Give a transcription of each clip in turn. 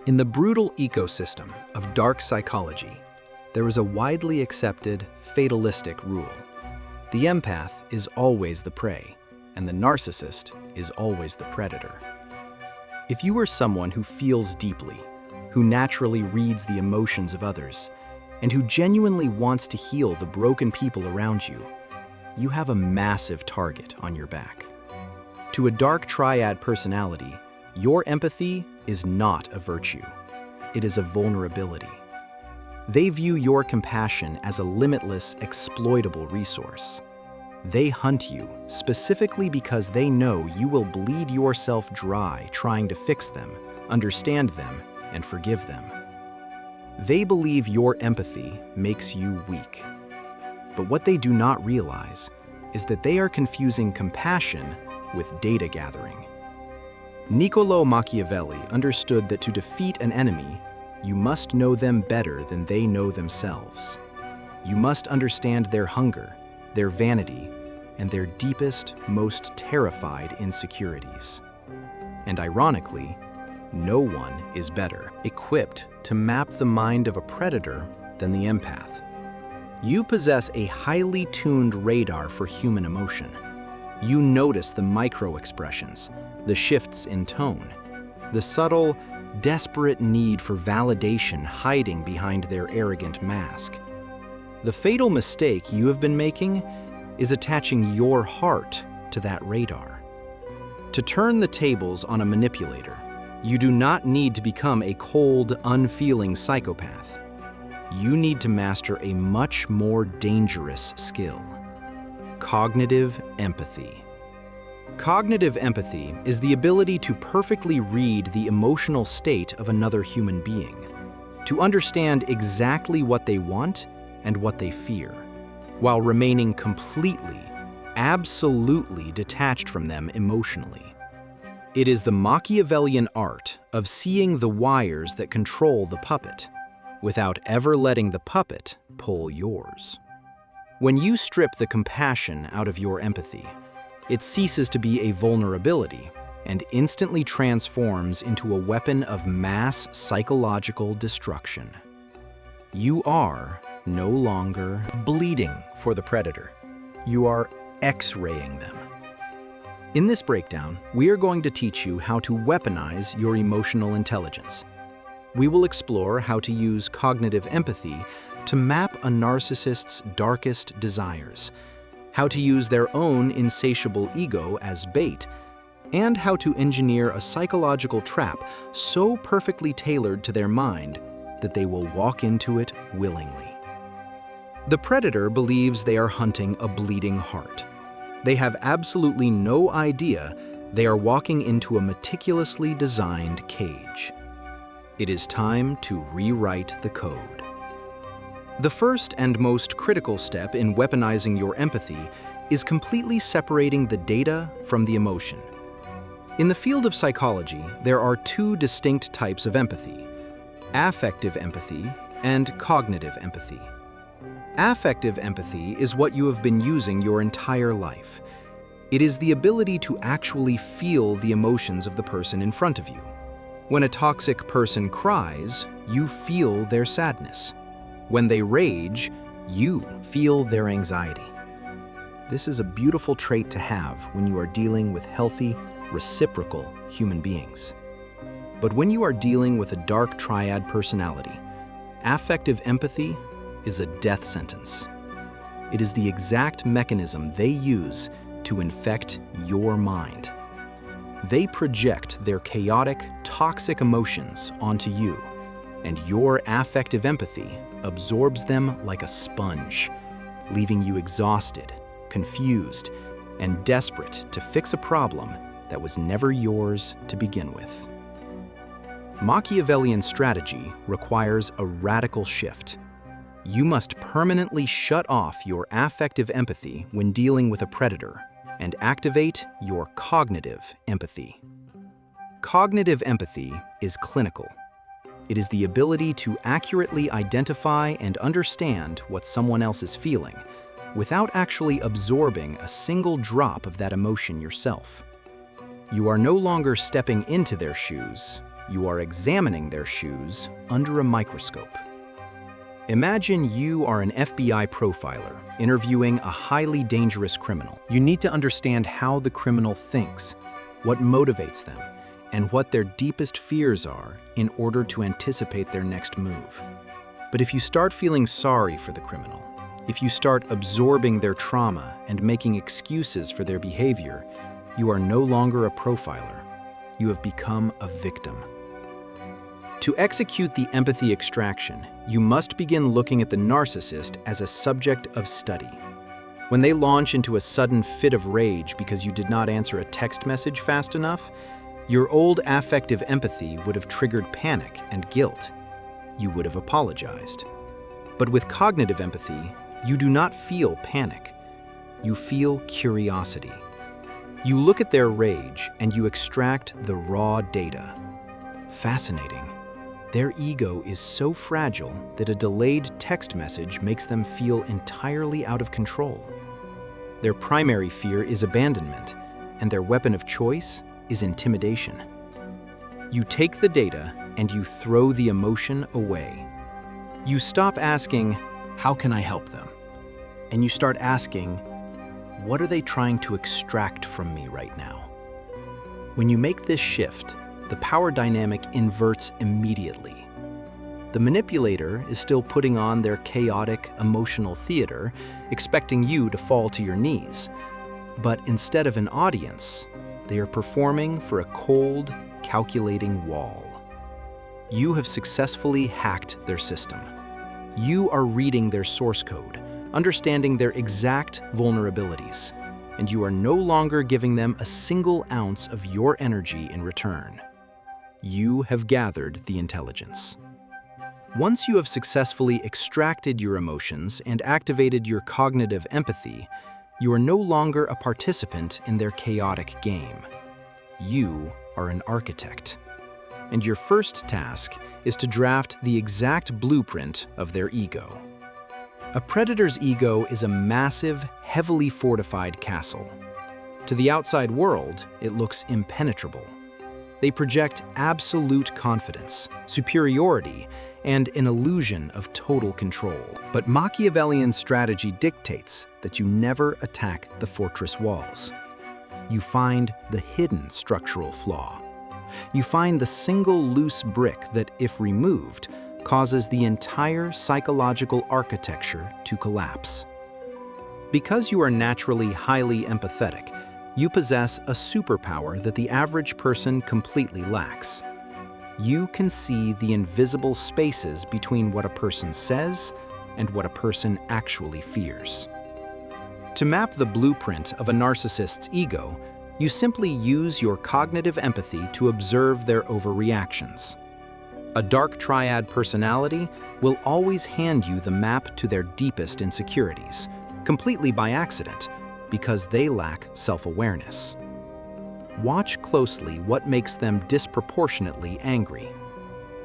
In the brutal ecosystem of dark psychology, there is a widely accepted, fatalistic rule. The empath is always the prey, and the narcissist is always the predator. If you are someone who feels deeply, who naturally reads the emotions of others, and who genuinely wants to heal the broken people around you, you have a massive target on your back. To a dark triad personality, your empathy is not a virtue. It is a vulnerability. They view your compassion as a limitless, exploitable resource. They hunt you specifically because they know you will bleed yourself dry trying to fix them, understand them, and forgive them. They believe your empathy makes you weak. But what they do not realize is that they are confusing compassion with data gathering. Niccolò Machiavelli understood that to defeat an enemy, you must know them better than they know themselves. You must understand their hunger, their vanity, and their deepest, most terrified insecurities. And ironically, no one is better equipped to map the mind of a predator than the empath. You possess a highly tuned radar for human emotion. You notice the micro-expressions, the shifts in tone, the subtle, desperate need for validation hiding behind their arrogant mask. The fatal mistake you have been making is attaching your heart to that radar. To turn the tables on a manipulator, you do not need to become a cold, unfeeling psychopath. You need to master a much more dangerous skill: cognitive empathy. Cognitive empathy is the ability to perfectly read the emotional state of another human being, to understand exactly what they want and what they fear, while remaining completely, absolutely detached from them emotionally. It is the Machiavellian art of seeing the wires that control the puppet, without ever letting the puppet pull yours. When you strip the compassion out of your empathy, it ceases to be a vulnerability and instantly transforms into a weapon of mass psychological destruction. You are no longer bleeding for the predator. You are X-raying them. In this breakdown, we are going to teach you how to weaponize your emotional intelligence. We will explore how to use cognitive empathy to map a narcissist's darkest desires, how to use their own insatiable ego as bait, and how to engineer a psychological trap so perfectly tailored to their mind that they will walk into it willingly. The predator believes they are hunting a bleeding heart. They have absolutely no idea they are walking into a meticulously designed cage. It is time to rewrite the code. The first and most critical step in weaponizing your empathy is completely separating the data from the emotion. In the field of psychology, there are two distinct types of empathy: affective empathy and cognitive empathy. Affective empathy is what you have been using your entire life. It is the ability to actually feel the emotions of the person in front of you. When a toxic person cries, you feel their sadness. When they rage, you feel their anxiety. This is a beautiful trait to have when you are dealing with healthy, reciprocal human beings. But when you are dealing with a dark triad personality, affective empathy is a death sentence. It is the exact mechanism they use to infect your mind. They project their chaotic, toxic emotions onto you, and your affective empathy absorbs them like a sponge, leaving you exhausted, confused, and desperate to fix a problem that was never yours to begin with. Machiavellian strategy requires a radical shift. You must permanently shut off your affective empathy when dealing with a predator and activate your cognitive empathy. Cognitive empathy is clinical. It is the ability to accurately identify and understand what someone else is feeling without actually absorbing a single drop of that emotion yourself. You are no longer stepping into their shoes, you are examining their shoes under a microscope. Imagine you are an FBI profiler interviewing a highly dangerous criminal. You need to understand how the criminal thinks, what motivates them, and what their deepest fears are in order to anticipate their next move. But if you start feeling sorry for the criminal, if you start absorbing their trauma and making excuses for their behavior, you are no longer a profiler. You have become a victim. To execute the empathy extraction, you must begin looking at the narcissist as a subject of study. When they launch into a sudden fit of rage because you did not answer a text message fast enough, your old affective empathy would have triggered panic and guilt. You would have apologized. But with cognitive empathy, you do not feel panic. You feel curiosity. You look at their rage and you extract the raw data. Fascinating. Their ego is so fragile that a delayed text message makes them feel entirely out of control. Their primary fear is abandonment, and their weapon of choice is intimidation. You take the data and you throw the emotion away. You stop asking, "How can I help them?" And you start asking, "What are they trying to extract from me right now?" When you make this shift, the power dynamic inverts immediately. The manipulator is still putting on their chaotic, emotional theater, expecting you to fall to your knees. But instead of an audience, they are performing for a cold, calculating wall. You have successfully hacked their system. You are reading their source code, understanding their exact vulnerabilities, and you are no longer giving them a single ounce of your energy in return. You have gathered the intelligence. Once you have successfully extracted your emotions and activated your cognitive empathy, you are no longer a participant in their chaotic game. You are an architect. And your first task is to draft the exact blueprint of their ego. A predator's ego is a massive, heavily fortified castle. To the outside world, it looks impenetrable. They project absolute confidence, superiority, and an illusion of total control. But Machiavellian strategy dictates that you never attack the fortress walls. You find the hidden structural flaw. You find the single loose brick that, if removed, causes the entire psychological architecture to collapse. Because you are naturally highly empathetic, you possess a superpower that the average person completely lacks. You can see the invisible spaces between what a person says and what a person actually fears. To map the blueprint of a narcissist's ego, you simply use your cognitive empathy to observe their overreactions. A dark triad personality will always hand you the map to their deepest insecurities, completely by accident, because they lack self-awareness. Watch closely what makes them disproportionately angry.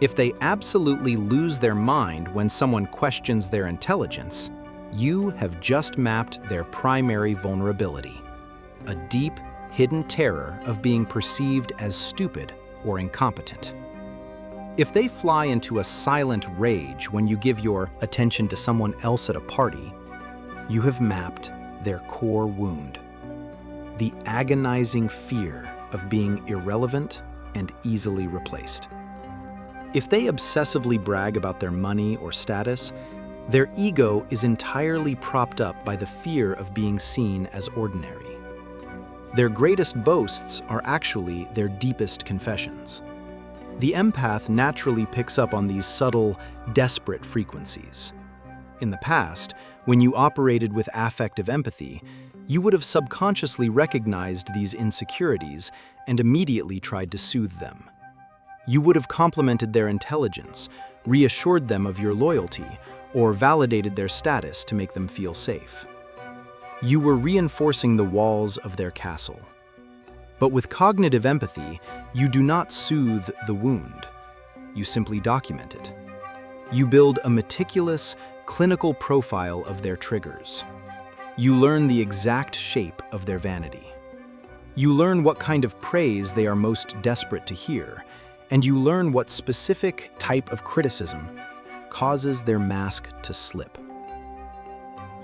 If they absolutely lose their mind when someone questions their intelligence, you have just mapped their primary vulnerability, a deep, hidden terror of being perceived as stupid or incompetent. If they fly into a silent rage when you give your attention to someone else at a party, you have mapped their core wound, the agonizing fear of being irrelevant and easily replaced. If they obsessively brag about their money or status, their ego is entirely propped up by the fear of being seen as ordinary. Their greatest boasts are actually their deepest confessions. The empath naturally picks up on these subtle, desperate frequencies. In the past, when you operated with affective empathy, you would have subconsciously recognized these insecurities and immediately tried to soothe them. You would have complimented their intelligence, reassured them of your loyalty, or validated their status to make them feel safe. You were reinforcing the walls of their castle. But with cognitive empathy, you do not soothe the wound. You simply document it. You build a meticulous, clinical profile of their triggers. You learn the exact shape of their vanity. You learn what kind of praise they are most desperate to hear, and you learn what specific type of criticism causes their mask to slip.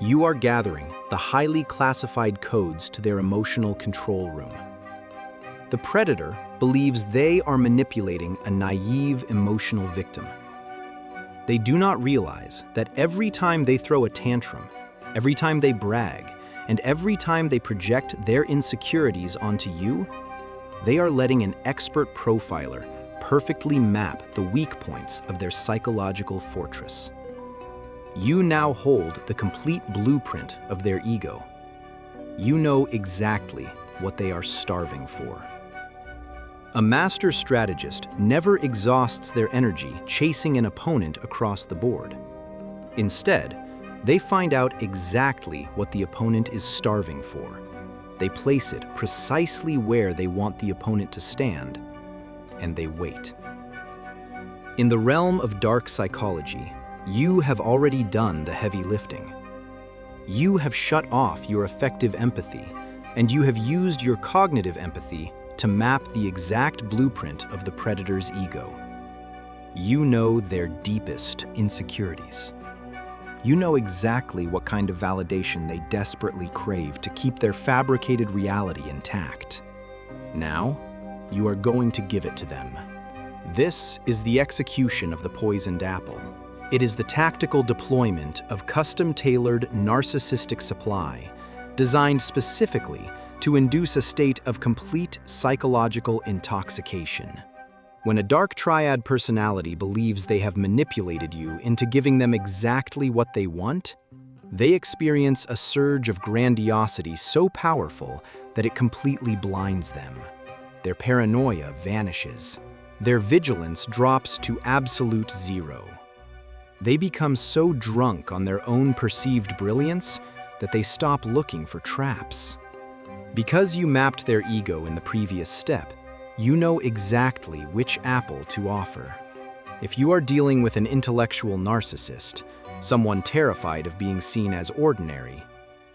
You are gathering the highly classified codes to their emotional control room. The predator believes they are manipulating a naive emotional victim. They do not realize that every time they throw a tantrum, every time they brag, and every time they project their insecurities onto you, they are letting an expert profiler perfectly map the weak points of their psychological fortress. You now hold the complete blueprint of their ego. You know exactly what they are starving for. A master strategist never exhausts their energy chasing an opponent across the board. Instead, they find out exactly what the opponent is starving for. They place it precisely where they want the opponent to stand, and they wait. In the realm of dark psychology, you have already done the heavy lifting. You have shut off your affective empathy, and you have used your cognitive empathy to map the exact blueprint of the predator's ego. You know their deepest insecurities. You know exactly what kind of validation they desperately crave to keep their fabricated reality intact. Now, you are going to give it to them. This is the execution of the poisoned apple. It is the tactical deployment of custom-tailored narcissistic supply, designed specifically to induce a state of complete psychological intoxication. When a dark triad personality believes they have manipulated you into giving them exactly what they want, they experience a surge of grandiosity so powerful that it completely blinds them. Their paranoia vanishes. Their vigilance drops to absolute zero. They become so drunk on their own perceived brilliance that they stop looking for traps. Because you mapped their ego in the previous step, you know exactly which apple to offer. If you are dealing with an intellectual narcissist, someone terrified of being seen as ordinary,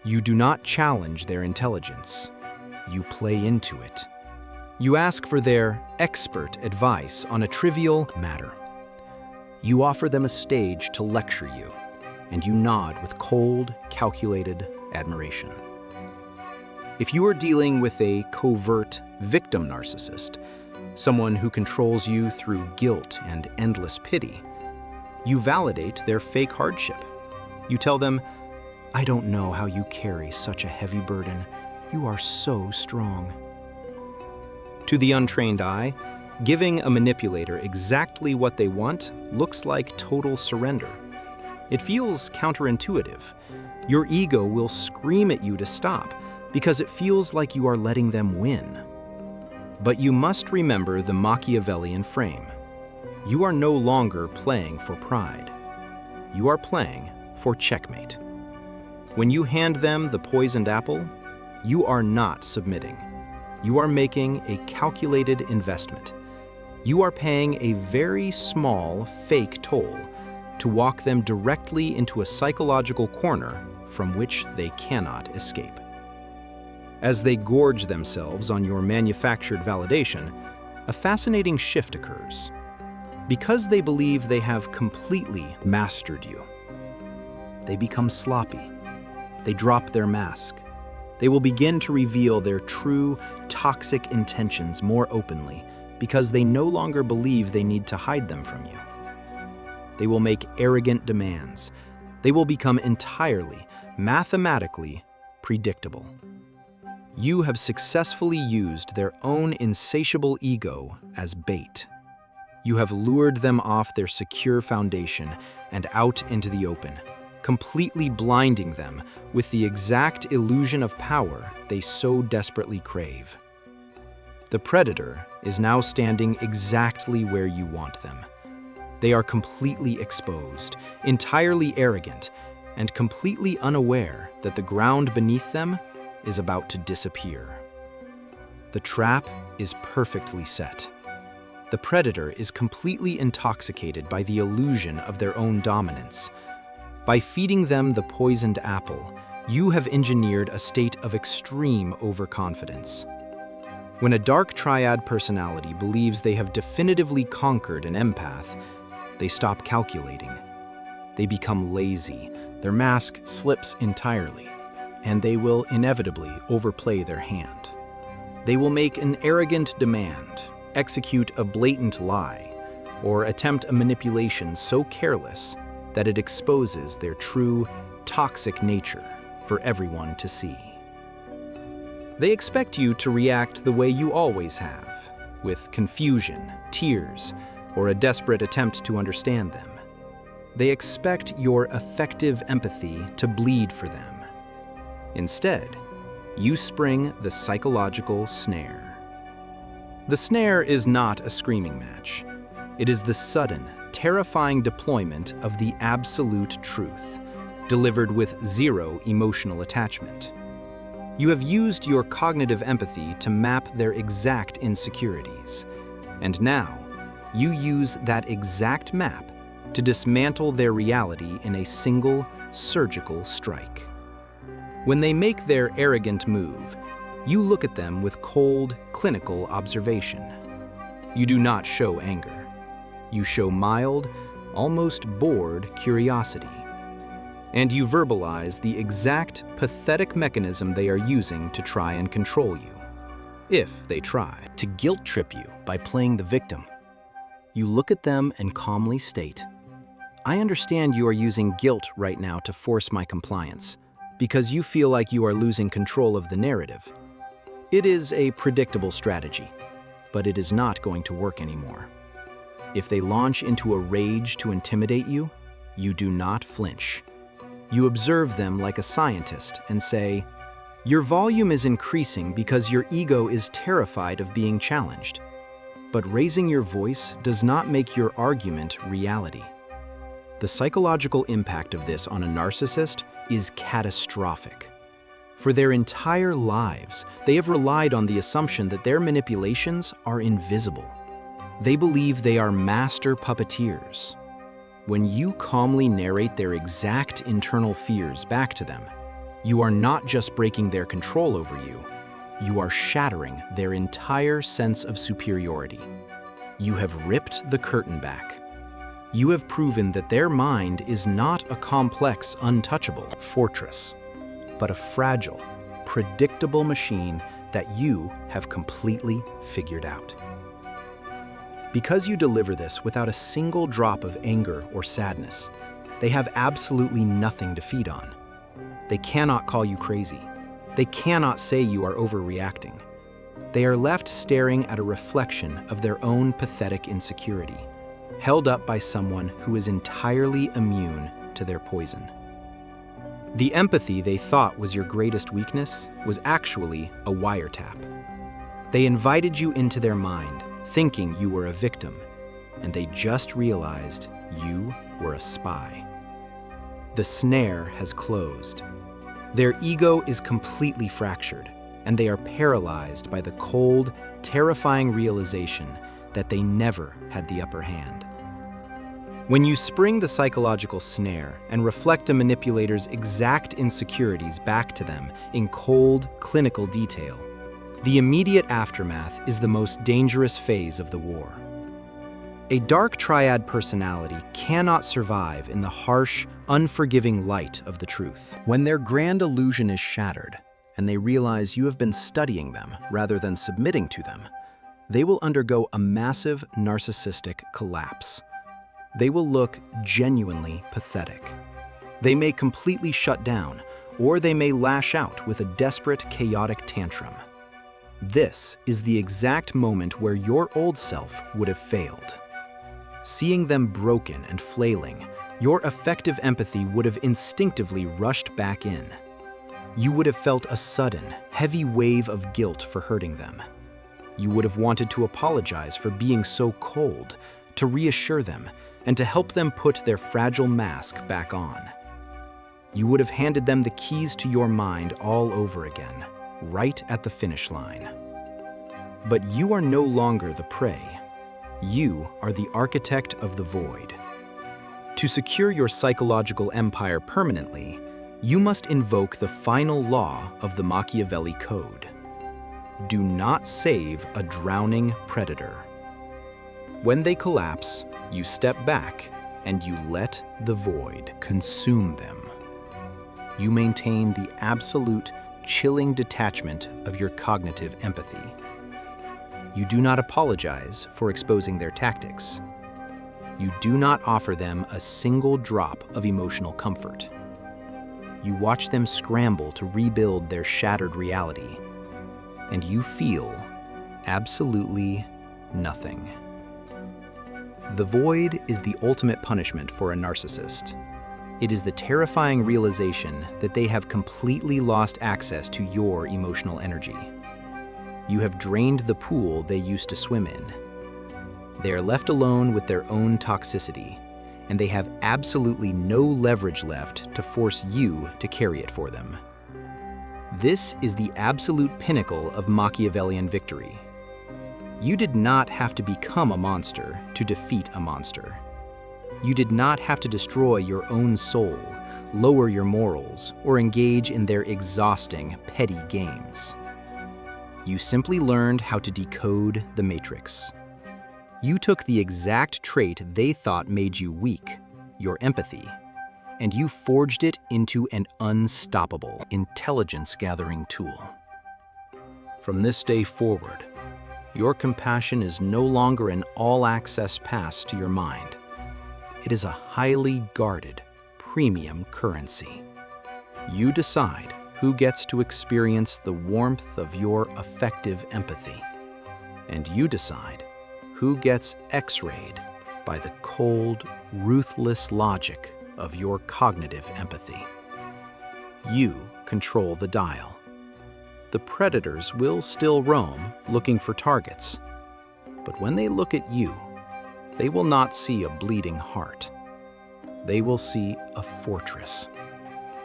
you do not challenge their intelligence. You play into it. You ask for their expert advice on a trivial matter. You offer them a stage to lecture you, and you nod with cold, calculated admiration. If you are dealing with a covert victim narcissist, someone who controls you through guilt and endless pity, you validate their fake hardship. You tell them, "I don't know how you carry such a heavy burden. You are so strong." To the untrained eye, giving a manipulator exactly what they want looks like total surrender. It feels counterintuitive. Your ego will scream at you to stop because it feels like you are letting them win. But you must remember the Machiavellian frame. You are no longer playing for pride. You are playing for checkmate. When you hand them the poisoned apple, you are not submitting. You are making a calculated investment. You are paying a very small fake toll to walk them directly into a psychological corner from which they cannot escape. As they gorge themselves on your manufactured validation, a fascinating shift occurs. Because they believe they have completely mastered you, they become sloppy. They drop their mask. They will begin to reveal their true, toxic intentions more openly because they no longer believe they need to hide them from you. They will make arrogant demands. They will become entirely, mathematically predictable. You have successfully used their own insatiable ego as bait. You have lured them off their secure foundation and out into the open, completely blinding them with the exact illusion of power they so desperately crave. The predator is now standing exactly where you want them. They are completely exposed, entirely arrogant, and completely unaware that the ground beneath them is about to disappear. The trap is perfectly set. The predator is completely intoxicated by the illusion of their own dominance. By feeding them the poisoned apple, you have engineered a state of extreme overconfidence. When a dark triad personality believes they have definitively conquered an empath, they stop calculating. They become lazy, their mask slips entirely, and they will inevitably overplay their hand. They will make an arrogant demand, execute a blatant lie, or attempt a manipulation so careless that it exposes their true, toxic nature for everyone to see. They expect you to react the way you always have, with confusion, tears, or a desperate attempt to understand them. They expect your effective empathy to bleed for them. Instead, you spring the psychological snare. The snare is not a screaming match. It is the sudden, terrifying deployment of the absolute truth, delivered with zero emotional attachment. You have used your cognitive empathy to map their exact insecurities, and now you use that exact map to dismantle their reality in a single, surgical strike. When they make their arrogant move, you look at them with cold, clinical observation. You do not show anger. You show mild, almost bored curiosity. And you verbalize the exact pathetic mechanism they are using to try and control you, if they try. To guilt trip you by playing the victim. You look at them and calmly state, "I understand you are using guilt right now to force my compliance, because you feel like you are losing control of the narrative. It is a predictable strategy, but it is not going to work anymore." If they launch into a rage to intimidate you, you do not flinch. You observe them like a scientist and say, "Your volume is increasing because your ego is terrified of being challenged. But raising your voice does not make your argument reality." The psychological impact of this on a narcissist is catastrophic. For their entire lives, they have relied on the assumption that their manipulations are invisible. They believe they are master puppeteers. When you calmly narrate their exact internal fears back to them, you are not just breaking their control over you, you are shattering their entire sense of superiority. You have ripped the curtain back. You have proven that their mind is not a complex, untouchable fortress, but a fragile, predictable machine that you have completely figured out. Because you deliver this without a single drop of anger or sadness, they have absolutely nothing to feed on. They cannot call you crazy. They cannot say you are overreacting. They are left staring at a reflection of their own pathetic insecurity, held up by someone who is entirely immune to their poison. The empathy they thought was your greatest weakness was actually a wiretap. They invited you into their mind, thinking you were a victim, and they just realized you were a spy. The snare has closed. Their ego is completely fractured, and they are paralyzed by the cold, terrifying realization that they never had the upper hand. When you spring the psychological snare and reflect a manipulator's exact insecurities back to them in cold, clinical detail, the immediate aftermath is the most dangerous phase of the war. A dark triad personality cannot survive in the harsh, unforgiving light of the truth. When their grand illusion is shattered, and they realize you have been studying them rather than submitting to them, they will undergo a massive narcissistic collapse. They will look genuinely pathetic. They may completely shut down, or they may lash out with a desperate, chaotic tantrum. This is the exact moment where your old self would have failed. Seeing them broken and flailing, your effective empathy would have instinctively rushed back in. You would have felt a sudden, heavy wave of guilt for hurting them. You would have wanted to apologize for being so cold, to reassure them, and to help them put their fragile mask back on. You would have handed them the keys to your mind all over again, right at the finish line. But you are no longer the prey. You are the architect of the void. To secure your psychological empire permanently, you must invoke the final law of the Machiavelli Code. Do not save a drowning predator. When they collapse, you step back and you let the void consume them. You maintain the absolute, chilling detachment of your cognitive empathy. You do not apologize for exposing their tactics. You do not offer them a single drop of emotional comfort. You watch them scramble to rebuild their shattered reality, and you feel absolutely nothing. The void is the ultimate punishment for a narcissist. It is the terrifying realization that they have completely lost access to your emotional energy. You have drained the pool they used to swim in. They are left alone with their own toxicity, and they have absolutely no leverage left to force you to carry it for them. This is the absolute pinnacle of Machiavellian victory. You did not have to become a monster to defeat a monster. You did not have to destroy your own soul, lower your morals, or engage in their exhausting, petty games. You simply learned how to decode the matrix. You took the exact trait they thought made you weak, your empathy, and you forged it into an unstoppable intelligence-gathering tool. From this day forward, your compassion is no longer an all-access pass to your mind. It is a highly guarded, premium currency. You decide who gets to experience the warmth of your effective empathy, and you decide who gets X-rayed by the cold, ruthless logic of your cognitive empathy. You control the dial. The predators will still roam, looking for targets. But when they look at you, they will not see a bleeding heart. They will see a fortress.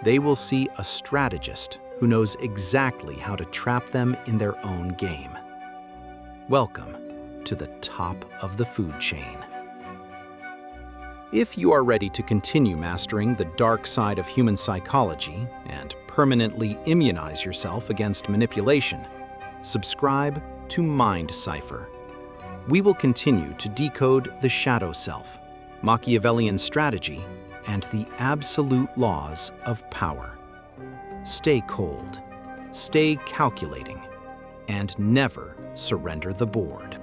They will see a strategist who knows exactly how to trap them in their own game. Welcome to the top of the food chain. If you are ready to continue mastering the dark side of human psychology and permanently immunize yourself against manipulation, subscribe to Mindcipher. We will continue to decode the shadow self, Machiavellian strategy, and the absolute laws of power. Stay cold, stay calculating, and never surrender the board.